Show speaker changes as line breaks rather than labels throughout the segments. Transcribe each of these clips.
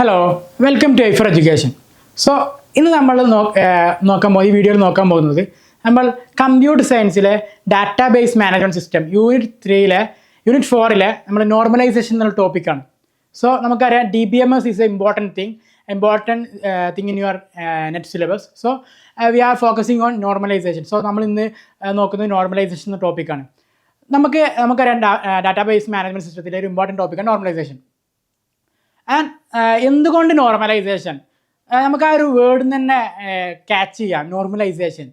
Hello welcome to ഐഫർ education. So ഇന്ന് നമ്മൾ ഈ വീഡിയോയിൽ നോക്കാൻ പോകുന്നത് നമ്മൾ കമ്പ്യൂട്ടർ സയൻസിലെ ഡാറ്റാബേസ് മാനേജ്മെൻറ്റ് സിസ്റ്റം യൂണിറ്റ് 4 നമ്മൾ നോർമലൈസേഷൻ എന്നുള്ള ടോപ്പിക്കാണ്. സോ നമുക്കറിയാം DBMS is a important thing in your NET syllabus. So we are focusing on normalization. So നമ്മൾ ഇന്ന് നോക്കുന്നത് നോർമലൈസേഷൻ എന്ന ടോപ്പിക്കാണ്. നമുക്കറിയാം ഡാറ്റാബേസ് മാനേജ്മെൻറ്റ് സിസ്റ്റത്തിലെ ഒരു ഇമ്പോർട്ടൻറ്റ് ടോപ്പിക്കാണ് നോർമലൈസേഷൻ. ആൻഡ് എന്തുകൊണ്ട് നോർമലൈസേഷൻ? നമുക്ക് ആ ഒരു വേർഡിൽ തന്നെ ക്യാച്ച് ചെയ്യാം. നോർമലൈസേഷൻ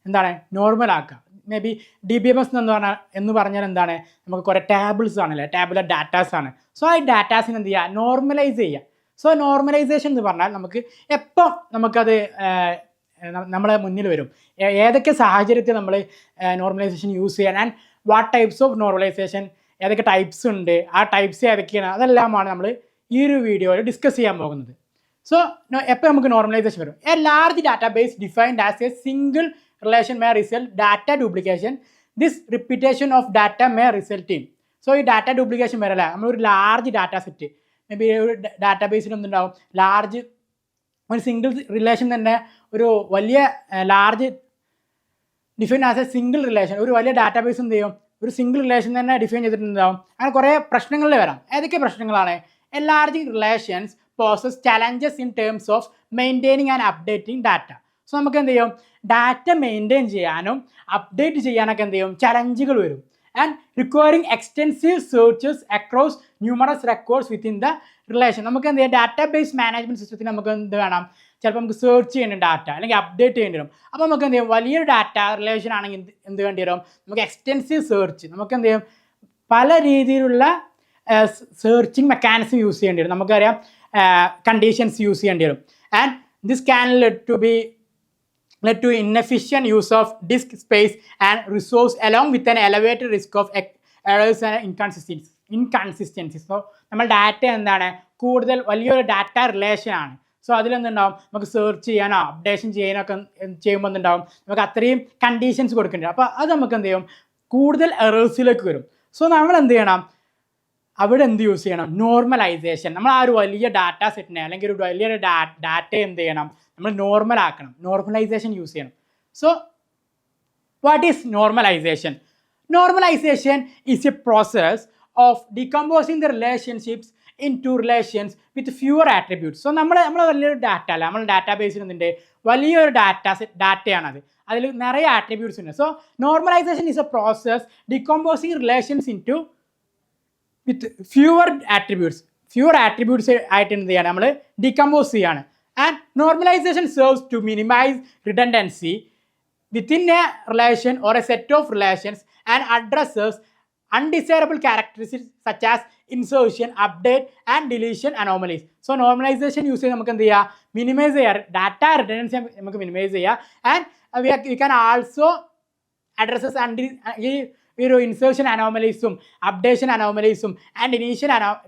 എന്താണ്? നോർമലാക്കുക. മേ ബി DBMS എന്ന് പറഞ്ഞാൽ എന്താണ്? നമുക്ക് കുറേ ടേബിൾസ് ആണല്ലേ, ടേബിളർ ഡാറ്റാസ് ആണ്. സോ ആ ഡാറ്റാസിന് എന്ത് ചെയ്യുക? നോർമലൈസ് ചെയ്യുക. സോ നോർമലൈസേഷൻ എന്ന് പറഞ്ഞാൽ നമുക്ക് എപ്പം നമുക്കത് നമ്മളെ മുന്നിൽ വരും, ഏതൊക്കെ സാഹചര്യത്തിൽ നമ്മൾ നോർമലൈസേഷൻ യൂസ് ചെയ്യാൻ, and what types of normalisation, ഏതൊക്കെ ടൈപ്സ് ഉണ്ട്, ആ ടൈപ്സ് ഏതൊക്കെയാണ്, അതെല്ലാമാണ് നമ്മൾ ഈ ഒരു വീഡിയോയിൽ ഡിസ്കസ് ചെയ്യാൻ പോകുന്നത്. സോ എപ്പോൾ നമുക്ക് നോർമലൈസേഷൻ വരും? A large database defined as A single relation may result data duplication. This repetition of data may result in. So ഈ ഡാറ്റ ഡ്യൂപ്ലിക്കേഷൻ വരല്ല, നമ്മളൊരു large data set, may be ഒരു ഡാറ്റാബേസിൽ എന്തുണ്ടാവും, ലാർജ് ഒരു സിംഗിൾ റിലേഷൻ തന്നെ, ഒരു വലിയ large define as A single relation, ഒരു വലിയ ഡാറ്റാബേസ് എന്ത് ചെയ്യും, ഒരു സിംഗിൾ റിലേഷൻ തന്നെ ഡിഫൈൻ ചെയ്തിട്ടുണ്ടാവും. അങ്ങനെ കുറേ പ്രശ്നങ്ങളിൽ വരാം. ഏതൊക്കെ പ്രശ്നങ്ങളാണ്? Enlarging relations poses challenges in terms of maintaining and updating data. So നമുക്ക് എന്ത് ചെയ്യും, ഡാറ്റ മെയിൻറ്റെയിൻ ചെയ്യാനും അപ്ഡേറ്റ് ചെയ്യാനൊക്കെ എന്ത് ചെയ്യും, ചലഞ്ചുകൾ വരും. And requiring extensive searches across numerous records within the relation. നമുക്ക് എന്ത് ചെയ്യാം, ഡാറ്റാബേസ് മാനേജ്മെൻറ്റ് സിസ്റ്റത്തിൽ നമുക്ക് എന്ത് വേണം, ചിലപ്പോൾ നമുക്ക് സെർച്ച് ചെയ്യേണ്ട ഡാറ്റ അല്ലെങ്കിൽ അപ്ഡേറ്റ് ചെയ്യേണ്ടി വരും. അപ്പോൾ നമുക്ക് എന്ത് ചെയ്യും, വലിയൊരു ഡാറ്റ റിലേഷൻ ആണെങ്കിൽ എന്ത് വേണ്ടി വരും, നമുക്ക് എക്സ്റ്റെൻസീവ് സെർച്ച്, നമുക്ക് എന്ത് ചെയ്യും, പല രീതിയിലുള്ള സെർച്ചിങ് മെക്കാനിസം യൂസ് ചെയ്യേണ്ടി വരും. നമുക്കറിയാം കണ്ടീഷൻസ് യൂസ് ചെയ്യേണ്ടി വരും. And this can lead to inefficient use of disk space and resource along with an elevated risk of errors and inconsistency. So നമ്മൾ ഡാറ്റ എന്താണ്, കൂടുതൽ വലിയൊരു ഡാറ്റ റിലേഷൻ ആണ്. സോ അതിലെന്തുണ്ടാവും, നമുക്ക് സെർച്ച് ചെയ്യാനോ അപ്ഡേഷൻ ചെയ്യാനൊക്കെ ചെയ്യുമ്പോൾ എന്തുണ്ടാവും, നമുക്ക് അത്രയും കണ്ടീഷൻസ് കൊടുക്കേണ്ടി വരും. അപ്പോൾ അത് നമുക്ക് എന്ത് ചെയ്യും, കൂടുതൽ എറേഴ്സിലേക്ക് വരും. സോ നമ്മൾ എന്ത് ചെയ്യണം, അവിടെ എന്ത് യൂസ് ചെയ്യണം, നോർമലൈസേഷൻ. നമ്മൾ ആ ഒരു വലിയ ഡാറ്റാ സെറ്റിനെ അല്ലെങ്കിൽ ഒരു വലിയൊരു ഡാറ്റ എന്ത് ചെയ്യണം, നമ്മൾ നോർമൽ ആക്കണം, നോർമലൈസേഷൻ യൂസ് ചെയ്യണം. So what is normalization? Normalization is a process of decomposing the relationships into relations with fewer attributes. So നമ്മൾ വലിയൊരു ഡാറ്റ അല്ല, നമ്മൾ ഡാറ്റാബേസിൽ നിന്നിട്ട് വലിയൊരു ഡാറ്റയാണത്, അതിൽ നിറയെ ആട്രിബ്യൂട്ട്സ് ഉണ്ട്. So normalization is a process decomposing relations into with fewer attributes ആയിട്ട് എന്ത് ചെയ്യാണ്, നമ്മൾ ഡികമ്പോസ് ചെയ്യാണ്. And normalization serves to minimize redundancy within a relation or a set of relations and addresses undesirable characteristics such as insertion, update and deletion anomalies. So normalization use ചെയ്ത് നമുക്ക് എന്ത് ചെയ്യുക, minimize ചെയ്യുക, ഡാറ്റ റിഡൻഡൻസി നമുക്ക് minimize ചെയ്യുക. And we can also addresses ഈ ഒരു insertion അനോമലീസും updation അനോമലീസും ആൻഡ്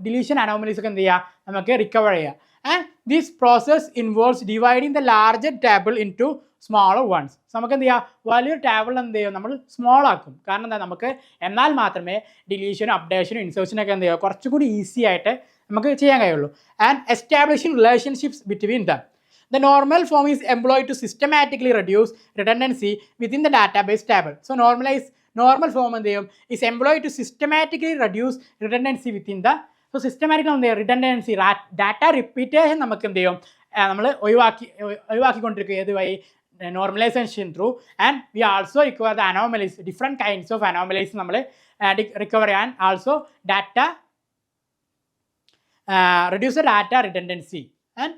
ഡിലീഷൻ അനോമലീസൊക്കെ എന്ത് ചെയ്യുക, നമുക്ക് റിക്കവർ ചെയ്യുക. And this process involves dividing the larger table into smaller ones. So നമുക്ക് എന്ത് ചെയ്യുക, വലിയൊരു ടേബിൾ എന്ത് ചെയ്യും, നമ്മൾ സ്മോൾ ആക്കും. കാരണം എന്താ, നമുക്ക് എന്നാൽ മാത്രമേ ഡിലീഷനും അപ്ഡേഷനും ഇൻസേർഷനൊക്കെ എന്ത് ചെയ്യുക, കുറച്ചുകൂടി ഈസി ആയിട്ട് നമുക്ക് ചെയ്യാൻ കഴിയുള്ളൂ. And establishing relationships between them. The normal form is employed to systematically reduce redundancy within the database table. So normal form is employed to systematically reduce redundancy within the. So systematic redundancy, data repetition നമുക്ക് എന്ത് ചെയ്യും, നമ്മൾ ഒഴിവാക്കിക്കൊണ്ടിരിക്കുക ഏത് വഴി, normalisation through. And we also recover the anomalies, different kinds of anomalies നമ്മൾ recover ചെയ്യാൻ. Also data reduce the data redundancy. And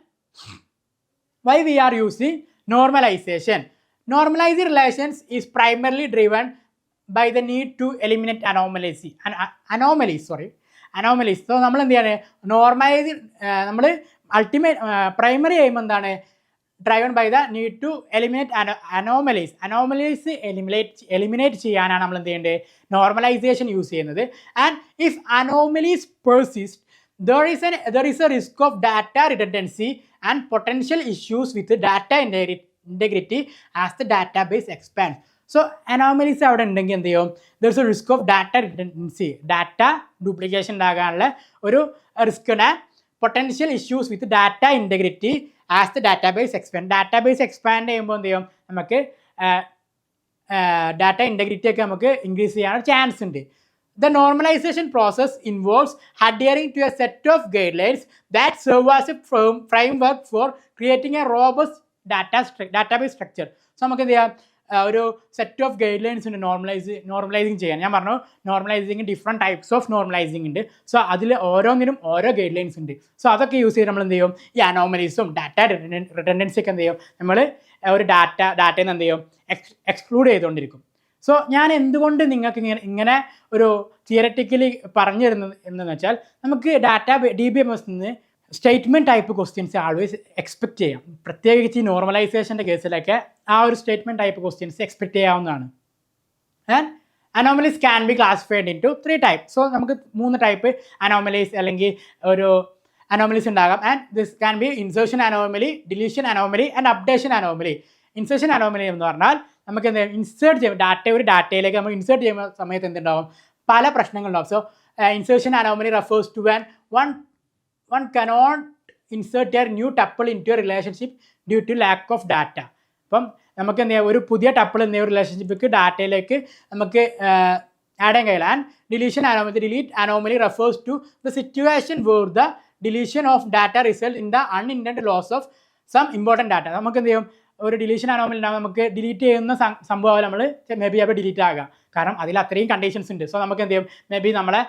why we are using normalization? Normalizing relations is primarily driven by the need to eliminate anomalies. So നമ്മൾ എന്ത് ചെയ്യാണ്, normalise, നമ്മൾ primary aim എന്താണ്, driven by the need to eliminate anomalies eliminate ചെയ്യാനാണ് നമ്മൾ എന്ത് ചെയ്യേണ്ടത്, normalisation use ചെയ്യുന്നത്. And if anomalies persist, there is a risk of data redundancy and potential issues with the data integrity as the database expands. So anomalies അവിടെ ഉണ്ടെങ്കിൽ എന്ത് ചെയ്യും, there is a risk of data redundancy, data duplication ഉണ്ടാകാനുള്ള ഒരു റിസ്കിനെ potential issues with data integrity as the database expand. Database expand ചെയ്യുമ്പോൾ എന്ത് ചെയ്യും, നമുക്ക് ഡാറ്റ ഇൻറ്റഗ്രിറ്റി ഒക്കെ നമുക്ക് ഇൻക്രീസ് ചെയ്യാനുള്ള ചാൻസ് ഉണ്ട്. The normalization process involves adhering to a set of guidelines that serve as a framework for creating a robust database structure. So നമുക്ക് എന്ത് ചെയ്യാം, ഒരു സെറ്റ് ഓഫ് ഗൈഡ് ലൈൻസ് ഉണ്ട് നോർമലൈസിങ് ചെയ്യാൻ. ഞാൻ പറഞ്ഞു normalising different types of normalising ഉണ്ട്. So അതിൽ ഓരോന്നിനും ഓരോ ഗൈഡ് ലൈൻസ് ഉണ്ട്. സോ അതൊക്കെ യൂസ് ചെയ്ത് നമ്മൾ എന്ത് ചെയ്യും, ഈ അനോമലീസും ഡാറ്റ റിഡൻഡൻസി ഒക്കെ എന്ത് ചെയ്യും, നമ്മൾ ഒരു ഡാറ്റയിൽ നിന്ന് എന്ത് ചെയ്യും, എക്സ്ക്ലൂഡ് ചെയ്തുകൊണ്ടിരിക്കും. സോ ഞാൻ എന്തുകൊണ്ട് നിങ്ങൾക്ക് ഇങ്ങനെ ഒരു തിയററ്റിക്കലി പറഞ്ഞു തരുന്നത് എന്തെന്ന് വെച്ചാൽ, നമുക്ക് DBMS നിന്ന് statement type questions always expect ചെയ്യാം. പ്രത്യേകിച്ച് ഈ നോർമലൈസേഷൻ്റെ കേസിലൊക്കെ ആ ഒരു സ്റ്റേറ്റ്മെൻറ്റ് ടൈപ്പ് ക്വസ്റ്റ്യൻസ് എക്സ്പെക്ട് ചെയ്യാവുന്നതാണ്. And anomalies can be classified into 3 type. So നമുക്ക് 3 ടൈപ്പ് അനോമലീസ് അല്ലെങ്കിൽ ഒരു അനോമലീസ് ഉണ്ടാകാം. And this can be insertion anomaly, deletion anomaly and updation anomaly. Insertion anomaly എന്ന് പറഞ്ഞാൽ നമുക്ക് എന്ത് ഇൻസേർട്ട് ചെയ്യും, ഒരു ഡാറ്റയിലേക്ക് നമ്മൾ ഇൻസേർട്ട് ചെയ്യുന്ന സമയത്ത് എന്തുണ്ടാവും, പല പ്രശ്നങ്ങളുണ്ടാവും. So insertion anomaly refers to one cannot insert a new tuple into a relationship due to lack of data. അപ്പം നമുക്ക് എന്ത് ചെയ്യാം, ഒരു പുതിയ ടപ്പിൾ എന്ന ഒരു റിലേഷൻഷിപ്പിലേക്ക് ഡാറ്റയിലേക്ക് നമുക്ക് ആഡ് ചെയ്യാൻ കഴിയില്ല. And delete anomaly refers to the situation where the deletion of data result in the unintended loss of some important data. നമുക്ക് എന്ത് ചെയ്യും, ഒരു ഡിലീഷൻ അനോമലി ഉണ്ടാകും, നമുക്ക് ഡിലീറ്റ് ചെയ്യുന്ന സംഭവം നമ്മൾ മേ ബി അപ്പോൾ ഡിലീറ്റ് ആകാം, കാരണം അതിൽ അത്രയും കണ്ടീഷൻസ് ഉണ്ട്. സോ നമുക്ക് എന്ത് ചെയ്യും, മേ ബി നമ്മളെ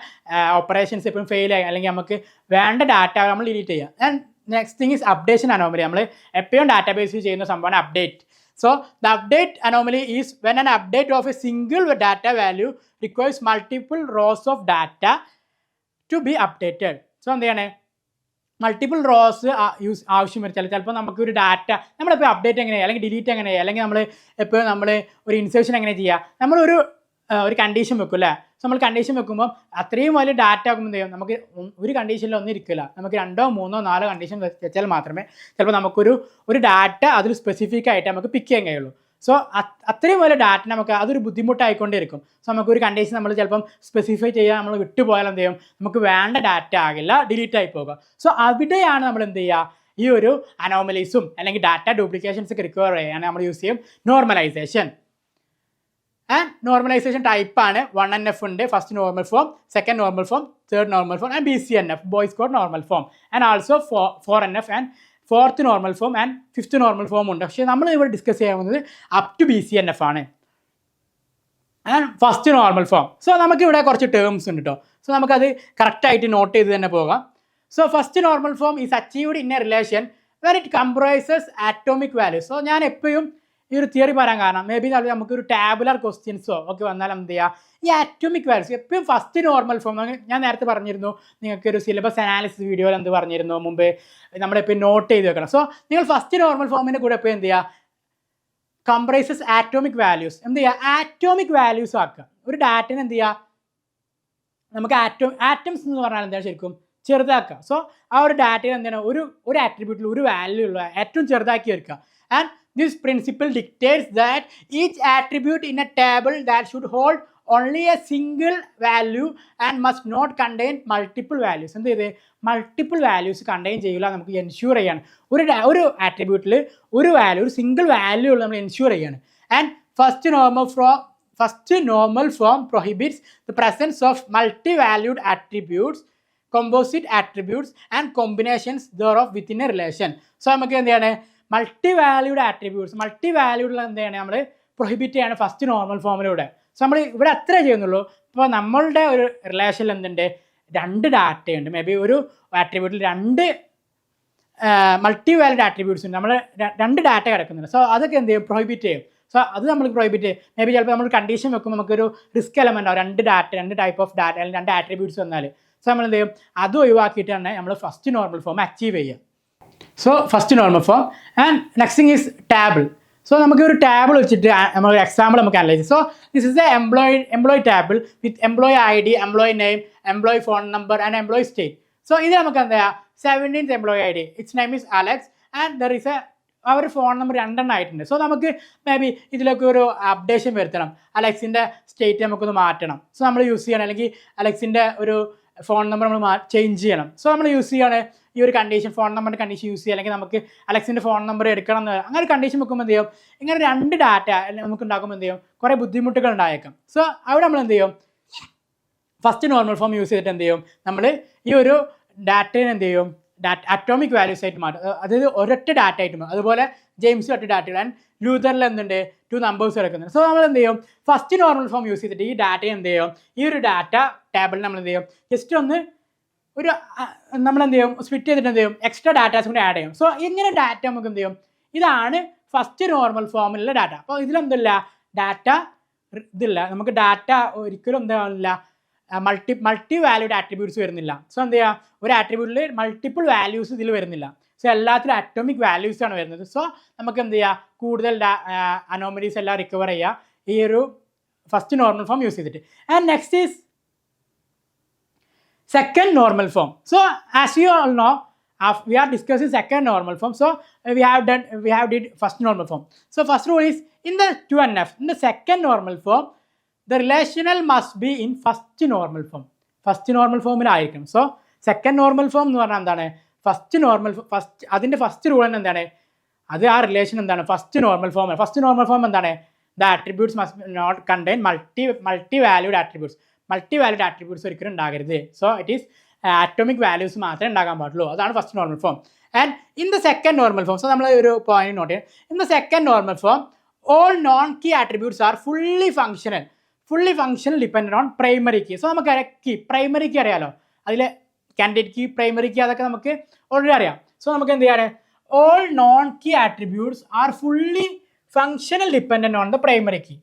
ഓപ്പറേഷൻസ് എപ്പോഴും ഫെയിൽ ആയി, അല്ലെങ്കിൽ നമുക്ക് വേണ്ട ഡാറ്റ നമ്മൾ ഡിലീറ്റ് ചെയ്യുക. And next thing is updation anomaly. നമ്മൾ എപ്പോഴും ഡാറ്റാബേസിൽ ചെയ്യുന്ന സംഭവമാണ് update. So the update anomaly is when an update of a single data value requires multiple rows of data to be updated. So എന്താണ്, multiple rose ആവശ്യം വരും. ചിലപ്പോൾ നമുക്കൊരു ഡാറ്റ നമ്മളിപ്പോൾ അപ്ഡേറ്റ് എങ്ങനെയാണ്, അല്ലെങ്കിൽ ഡിലീറ്റ് എങ്ങനെയാണ്, അല്ലെങ്കിൽ നമ്മൾ ഒരു ഇൻസേർഷൻ എങ്ങനെ ചെയ്യുക, നമ്മളൊരു കണ്ടീഷൻ വെക്കും അല്ലേ. സോ നമ്മൾ കണ്ടീഷൻ വെക്കുമ്പോൾ അത്രയും വലിയ ഡാറ്റ ആകുമ്പോൾ എന്ത് ചെയ്യും, നമുക്ക് ഒരു കണ്ടീഷനിൽ ഒന്നും ഇരിക്കില്ല, നമുക്ക് 2, 3, 4 കണ്ടീഷൻ വെച്ചാൽ മാത്രമേ ചിലപ്പോൾ നമുക്കൊരു ഡാറ്റ അതിൽ സ്പെസിഫിക് ആയിട്ട് നമുക്ക് പിക്ക് ചെയ്യാൻ കഴിയുള്ളൂ. സോ അത്രയും വലിയ ഡാറ്റ നമുക്ക് അതൊരു ബുദ്ധിമുട്ടായിക്കൊണ്ടിരിക്കും. സോ നമുക്കൊരു കണ്ടീഷൻ നമ്മൾ ചിലപ്പം സ്പെസിഫൈ ചെയ്യാൻ നമ്മൾ വിട്ടുപോയാൽ എന്ത് ചെയ്യും, നമുക്ക് വേണ്ട ഡാറ്റ ആകില്ല, ഡിലീറ്റ് ആയി പോകുക. സോ അവിടെയാണ് നമ്മൾ എന്ത് ചെയ്യുക, ഈ ഒരു അനോമലീസും അല്ലെങ്കിൽ ഡാറ്റ ഡ്യൂപ്ലിക്കേഷൻസ് ഒക്കെ റിക്കവർ ചെയ്യാൻ നമ്മൾ യൂസ് ചെയ്യും നോർമലൈസേഷൻ. ആൻഡ് നോർമലൈസേഷൻ ടൈപ്പാണ് 1NF ഉണ്ട്, first normal form, second normal form, third normal form and BCNF, Boyce Codd normal form, and also 4NF and 4th normal form and 5th normal form ഉണ്ട്. പക്ഷേ നമ്മൾ ഇവിടെ discuss ചെയ്യാവുന്നത് up to BCNF ആണ്. And first normal form. So നമുക്കിവിടെ കുറച്ച് terms ഉണ്ട് കേട്ടോ. So നമുക്കത് കറക്റ്റായിട്ട് നോട്ട് ചെയ്ത് തന്നെ പോകാം. So first normal form is achieved in A relation when it comprises atomic values. So ഞാൻ എപ്പോഴും ഈ ഒരു തിയറി പറയാൻ കാരണം, മേ ബി നമുക്കൊരു ടാബുലർ ക്വസ്റ്റ്യൻസോ ഒക്കെ വന്നാൽ എന്ത് ചെയ്യുക, ഈ ആറ്റോമിക് വാല്യൂസ് എപ്പോഴും ഫസ്റ്റ് നോർമൽ ഫോം. ഞാൻ നേരത്തെ പറഞ്ഞിരുന്നു, നിങ്ങൾക്കൊരു സിലബസ് അനാലിസിസ് വീഡിയോയിൽ എന്ത് പറഞ്ഞിരുന്നു മുമ്പ്, നമ്മളെപ്പോൾ നോട്ട് ചെയ്ത് വെക്കണം. സോ നിങ്ങൾ ഫസ്റ്റ് നോർമൽ ഫോമിൻ്റെ കൂടെ എപ്പോൾ എന്ത് ചെയ്യുക, കംപ്രൈസസ് ആറ്റോമിക് വാല്യൂസ് എന്ത് ചെയ്യുക, ആറ്റോമിക് വാല്യൂസ് ആക്കുക. ഒരു ഡാറ്റനെ എന്ത് ചെയ്യുക, നമുക്ക് ആറ്റംസ് എന്ന് പറഞ്ഞാൽ എന്താണ് ശരിക്കും ചെറുതാക്കുക. സോ ആ ഒരു ഡാറ്റയിൽ എന്താണ് ഒരു ആട്രിബ്യൂട്ടിൽ ഒരു വാല്യൂ ഉള്ള ഏറ്റവും ചെറുതാക്കി വെക്കുക. And this principle dictates that each attribute in a table that should hold only a single value and must not contain multiple values. എന്ത് ചെയ്ത് മൾട്ടിപ്പിൾ വാല്യൂസ് കണ്ടെയ്ൻ ചെയ്യില്ല, നമുക്ക് എൻഷൂർ ചെയ്യാണ്. ഒരു ആട്രിബ്യൂട്ടിൽ ഒരു വാല്യൂ, ഒരു സിംഗിൾ വാല്യൂ ഉള്ള നമ്മൾ എൻഷൂർ ചെയ്യാണ്. And first normal form prohibits the presence of multi-valued attributes, composite attributes and combinations thereof within a relation. So നമുക്ക് എന്താണ്, മൾട്ടി വാല്യൂഡ് എന്താണ് നമ്മൾ പ്രൊഹിബിറ്റ് ചെയ്യാണ് ഫസ്റ്റ് നോർമൽ ഫോമിലൂടെ. സോ നമ്മൾ ഇവിടെ അത്രേ ചെയ്യുന്നുള്ളൂ. ഇപ്പോൾ നമ്മളുടെ ഒരു റിലേഷനിൽ എന്തുണ്ട്, 2 ഡാറ്റയുണ്ട്, മേ ബി ഒരു ആട്രിബ്യൂട്ടിൽ 2 മൾട്ടി വാല്യൂഡ് ആട്രിബ്യൂട്ട്സ് ഉണ്ട്, നമ്മൾ 2 ഡാറ്റ കിടക്കുന്നുണ്ട്. സോ അതൊക്കെ എന്ത് ചെയ്യും, പ്രൊഹിബിറ്റ് ചെയ്യും. സോ അത് നമ്മൾ പ്രൊഹിബിറ്റ് ചെയ്യും. മേ ബി ചിലപ്പോൾ നമ്മൾ കണ്ടീഷൻ വെക്കുമ്പോൾ നമുക്കൊരു റിസ്ക് എലമെൻ്റ് ആവും, 2 ടൈപ്പ് ഓഫ് ഡാറ്റ അല്ലെങ്കിൽ 2 ആട്രിബ്യൂട്ട്സ് വന്നാൽ. സോ നമ്മൾ എന്ത് ചെയ്യും, അത് ഒഴിവാക്കിയിട്ടാണ് നമ്മൾ ഫസ്റ്റ് നോർമൽ ഫോം അച്ചീവ് ചെയ്യുക. So first normal form. And next thing is table. So നമുക്ക് ഒരു ടാബിൾ വെച്ചിട്ട് നമ്മൾ എക്സാമ്പിൾ നമുക്ക് അനലൈസ് ചെയ്യാം. So this is a employee table with employee ID, employee name, employee phone number and employee state. So ഇത് നമുക്ക് എന്താ 17th employee ID, it's name is Alex and there is our phone number 2 ആയിട്ടുണ്ട്. So നമുക്ക് may be ഇതിലൊക്കെ ഒരു updation വരുത്തണം, അലക്സിൻ്റെ state നമുക്കൊന്ന് മാറ്റണം. സോ നമ്മൾ യൂസ് ചെയ്യണം, അല്ലെങ്കിൽ അലക്സിൻ്റെ ഒരു ഫോൺ നമ്പർ നമ്മൾ ചേഞ്ച് ചെയ്യണം. സോ നമ്മൾ യൂസ് ചെയ്യാണ് ഈ ഒരു കണ്ടീഷൻ ഫോൺ നമ്പറിൻ്റെ കണ്ടീഷൻ യൂസ് ചെയ്യുക, അല്ലെങ്കിൽ നമുക്ക് അലക്സിൻ്റെ ഫോൺ നമ്പർ എടുക്കണം എന്ന് അങ്ങനെ ഒരു കണ്ടീഷൻ വെക്കുമ്പോൾ എന്ത് ചെയ്യും, ഇങ്ങനെ 2 ഡാറ്റ നമുക്ക് ഉണ്ടാക്കുമ്പോൾ എന്ത് ചെയ്യും, കുറേ ബുദ്ധിമുട്ടുകൾ ഉണ്ടായേക്കാം. സോ അവിടെ നമ്മൾ എന്ത് ചെയ്യും, ഫസ്റ്റ് നോർമൽ ഫോം യൂസ് ചെയ്തിട്ട് എന്ത് ചെയ്യും, നമ്മൾ ഈ ഒരു ഡാറ്റയെ എന്ത് ചെയ്യും, അറ്റോമിക് വാല്യൂസ് ആയിട്ട് മാറ്റും, അതായത് ഒരൊറ്റ ഡാറ്റ ആയിട്ട് മാറ്റും. അതുപോലെ ജെയിംസ് ഒറ്റ ഡാറ്റകൾ ആൻഡ് ലൂതറിൽ എന്തുണ്ട് 2 നമ്പേഴ്സ് എടുക്കുന്നുണ്ട്. സോ നമ്മൾ എന്ത് ചെയ്യും, ഫസ്റ്റ് നോർമൽ ഫോം യൂസ് ചെയ്തിട്ട് ഈ ഡാറ്റയെ എന്ത് ചെയ്യും, ഈ ഒരു ഡാറ്റ ടേബിളിൽ നമ്മൾ എന്ത് ചെയ്യും, ജസ്റ്റ് ഒന്ന് ഒരു നമ്മളെന്ത് ചെയ്യും, സ്പ്ലിറ്റ് ചെയ്തിട്ട് എന്ത് ചെയ്യും, എക്സ്ട്രാ ഡാറ്റാസ് കൂടി ആഡ് ചെയ്യും. സോ ഇങ്ങനെ ഡാറ്റ നമുക്ക് എന്ത് ചെയ്യും, ഇതാണ് ഫസ്റ്റ് നോർമൽ ഫോമിലുള്ള ഡാറ്റ. അപ്പോൾ ഇതിലെന്തില്ല, ഡാറ്റ ഇതില്ല, നമുക്ക് ഡാറ്റ ഒരിക്കലും എന്താണില്ല, മൾട്ടി വാല്യൂഡ് ആട്രിബ്യൂട്ട്സ് വരുന്നില്ല. സോ എന്ത് ചെയ്യുക, ഒരു ആട്രിബ്യൂട്ടിൽ മൾട്ടിപ്പിൾ വാല്യൂസ് ഇതിൽ വരുന്നില്ല. സോ എല്ലാത്തിലും അറ്റോമിക് വാല്യൂസ് ആണ് വരുന്നത്. സോ നമുക്ക് എന്ത് ചെയ്യുക, കൂടുതൽ അനോമലീസ് എല്ലാം റിക്കവർ ചെയ്യുക ഈ ഒരു ഫസ്റ്റ് നോർമൽ ഫോം യൂസ് ചെയ്തിട്ട്. And next is second normal form. So as you all know, we are discussing second normal form. So we have did first normal form. So first rule is in the 2NF, in the second normal form, the relational must be in first normal form. First normal form ആയിരിക്കും. So second normal form എന്ന് പറഞ്ഞാൽ എന്താണ്, അതിൻ്റെ first rule തന്നെ എന്താണ്, അത് ആ relation എന്താണ്, first normal form. First normal form എന്താണ്, the attributes must not contain multi valued attributes. Multi valued attributes ഒരിക്കലും ഉണ്ടാകരുത്. So it is atomic values മാത്രമേ ഉണ്ടാകാൻ പാടുള്ളൂ. അതാണ് first normal form. And in the second normal form, so നമ്മൾ ഒരു point note ചെയ്യാം. In the second normal form, all non key attributes are fully functional dependent on primary key. So നമുക്ക് key, primary key അറിയാലോ, അതിൽ candidate key, primary key, അതൊക്കെ നമുക്ക് already അറിയാം. So നമുക്ക് എന്ത് ചെയ്യാണ്, all non key attributes are fully functional dependent on the primary key.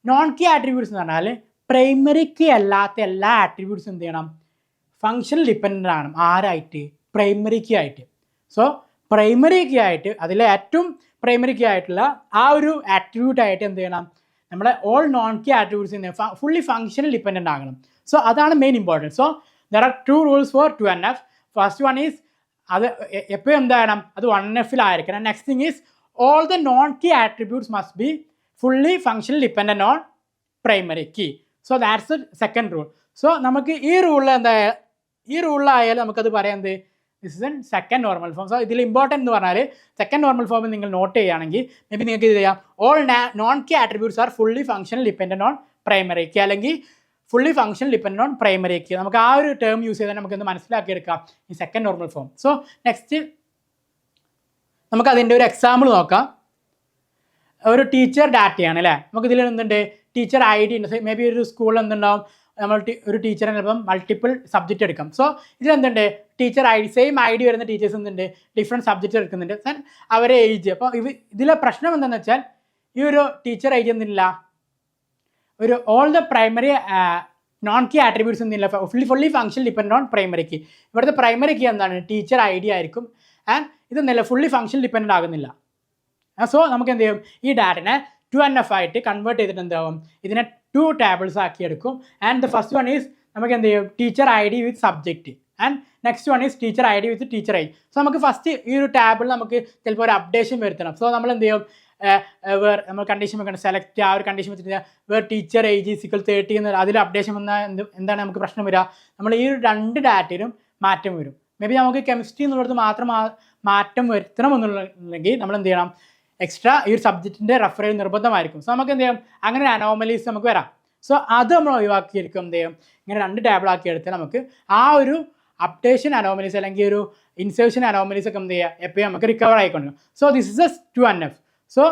Non key attributes എന്ന് പറഞ്ഞാൽ പ്രൈമറി കീ അല്ലാത്ത എല്ലാ ആട്രിബ്യൂട്ട്സും എന്ത് ചെയ്യണം, ഫങ്ഷണൽ ഡിപ്പെൻഡൻ്റ് ആണ്. ആരായിട്ട്, പ്രൈമറി കീ ആയിട്ട്. സോ പ്രൈമറി കീ ആയിട്ട്, അതിലെ ഏറ്റവും പ്രൈമറി കീ ആയിട്ടുള്ള ആ ഒരു ആട്രിബ്യൂട്ടായിട്ട് എന്ത് ചെയ്യണം, നമ്മുടെ all non key attributes fully functional dependent ആകണം. സോ അതാണ് main importance. So there are 2 rules for 2NF. First one is, അത് എപ്പോഴും എന്താകണം, അത് 1F-ലായിരിക്കണം. Next thing is, all the non key attributes must be fully functional dependent on primary key. So that's the second rule. So നമുക്ക് ഈ റൂളിലായാലും നമുക്കത് പറയാം, എന്ത്, this is an second normal form. So ഇതിൽ ഇമ്പോർട്ടൻറ്റ് എന്ന് പറഞ്ഞാൽ സെക്കൻഡ് നോർമൽ ഫോമിൽ നിങ്ങൾ നോട്ട് ചെയ്യുകയാണെങ്കിൽ മേ ബി നിങ്ങൾക്ക് ഇത് ചെയ്യാം, all non key attributes are fully functional dependent on primary key, അല്ലെങ്കിൽ fully functional dependent on primary key. നമുക്ക് ആ ഒരു ടേം യൂസ് ചെയ്താൽ നമുക്ക് എന്ത് മനസ്സിലാക്കിയെടുക്കാം, ഈ second normal form. So next നമുക്ക് അതിൻ്റെ ഒരു എക്സാമ്പിൾ നോക്കാം. ഒരു ടീച്ചർ ഡാറ്റയാണ് അല്ലേ, നമുക്ക് ഇതിൽ എന്തുണ്ട്, ടീച്ചർ ID ഉണ്ട്. മേ ബി ഒരു സ്കൂളിൽ എന്തുണ്ടാവും, നമ്മൾ ഒരു ടീച്ചറിന് ചിലപ്പം മൾട്ടിപ്പിൾ സബ്ജക്റ്റ് എടുക്കാം. സോ ഇതിലെന്തുണ്ട്, ടീച്ചർ ID, സെയിം ID വരുന്ന ടീച്ചേഴ്സ് എന്തുണ്ട്, ഡിഫറെൻറ്റ് സബ്ജക്റ്റ് എടുക്കുന്നുണ്ട്. ദെൻ അവരെ ഏജ്. അപ്പോൾ ഇതിലെ പ്രശ്നം എന്താണെന്ന് വെച്ചാൽ, ഈ ഒരു ടീച്ചർ ഏജ് എന്തില്ല, ഒരു all the primary non key attributes എന്തില്ല, fully function depend on primary key. ഇവിടുത്തെ പ്രൈമറി കീ എന്താണ്, ടീച്ചർ ID ആയിരിക്കും. ആൻഡ് ഇതൊന്നല്ല ഫുള്ളി ഫങ്ഷൻ ഡിപ്പെൻഡ് ആകുന്നില്ല. സോ നമുക്ക് എന്ത് ചെയ്യും, ഈ ഡാറ്റനെ 2NF ആയിട്ട് കൺവേർട്ട് ചെയ്തിട്ട് എന്താവും, ഇതിനെ 2 tables ആക്കിയെടുക്കും. And the first one is, നമുക്ക് എന്ത് ചെയ്യും, teacher ID with subject. And next one is teacher ID with teacher ഐ. സോ നമുക്ക് ഫസ്റ്റ് ഈ ഒരു ടാബിൾ നമുക്ക് ചിലപ്പോൾ ഒരു അപ്ഡേഷൻ വരുത്തണം. സോ നമ്മൾ എന്ത് ചെയ്യും, നമ്മൾ കണ്ടീഷൻ വെക്കണം, സെലക്ട് ആ ഒരു കണ്ടീഷൻ വെച്ചിട്ട് വേർ ടീച്ചർ ഏജ് ഈക്വൽ 30 എന്ന് അതിൽ അപ്ഡേഷൻ വന്നാൽ എന്താണ് നമുക്ക് പ്രശ്നം വരിക, നമ്മൾ ഈ 2 ഡാറ്റയിലും മാറ്റം വരും. മേ ബി നമുക്ക് കെമിസ്ട്രി എന്നുള്ളത് മാത്രം മാറ്റം വരുത്തണം എന്നുണ്ടെങ്കിൽ നമ്മൾ എന്ത് ചെയ്യണം, എക്സ്ട്രാ ഈ ഒരു സബ്ജക്റ്റിൻ്റെ റെഫർ ചെയ്ത് നിർബന്ധമായിരിക്കും. സോ നമുക്ക് എന്ത് ചെയ്യാം, അങ്ങനെ അനോമലീസ് നമുക്ക് വരാം. സോ അത് നമ്മൾ ഒഴിവാക്കിയിരിക്കും, എന്ത് ചെയ്യും, ഇങ്ങനെ 2 ടേബിളാക്കി എടുത്താൽ നമുക്ക് ആ ഒരു അപ്ഡേഷൻ അനോമലീസ് അല്ലെങ്കിൽ ഒരു ഇൻസേർഷൻ അനോമലീസ് ഒക്കെ എന്ത് ചെയ്യുക, എപ്പോഴും നമുക്ക് റിക്കവർ ആയിക്കൊണ്ടിരിക്കും. So this is a 2NF. സോ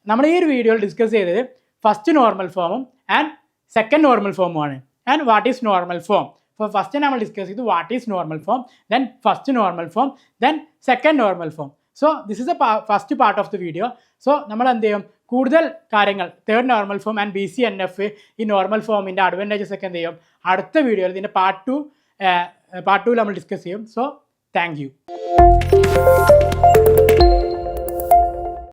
നമ്മൾ ഈ ഒരു വീഡിയോയിൽ ഡിസ്കസ് ചെയ്തത് ഫസ്റ്റ് നോർമൽ ഫോമും ആൻഡ് സെക്കൻഡ് നോർമൽ ഫോമുമാണ്. And what is normal form. അപ്പോൾ ഫസ്റ്റ് നമ്മൾ ഡിസ്കസ് ചെയ്തു what is normal form, then first normal form, then second normal form. So this is a first part of the video. So നമ്മൾ എന്ത് ചെയ്യും, കൂടുതൽ കാര്യങ്ങൾ third normal form and BCNF ഈ normal ഫോമിൻ്റെ advantages ഒക്കെ എന്ത് ചെയ്യും, അടുത്ത വീഡിയോയിൽ ഇതിൻ്റെ പാർട്ട് 2 നമ്മൾ ഡിസ്കസ് ചെയ്യും. So thank you.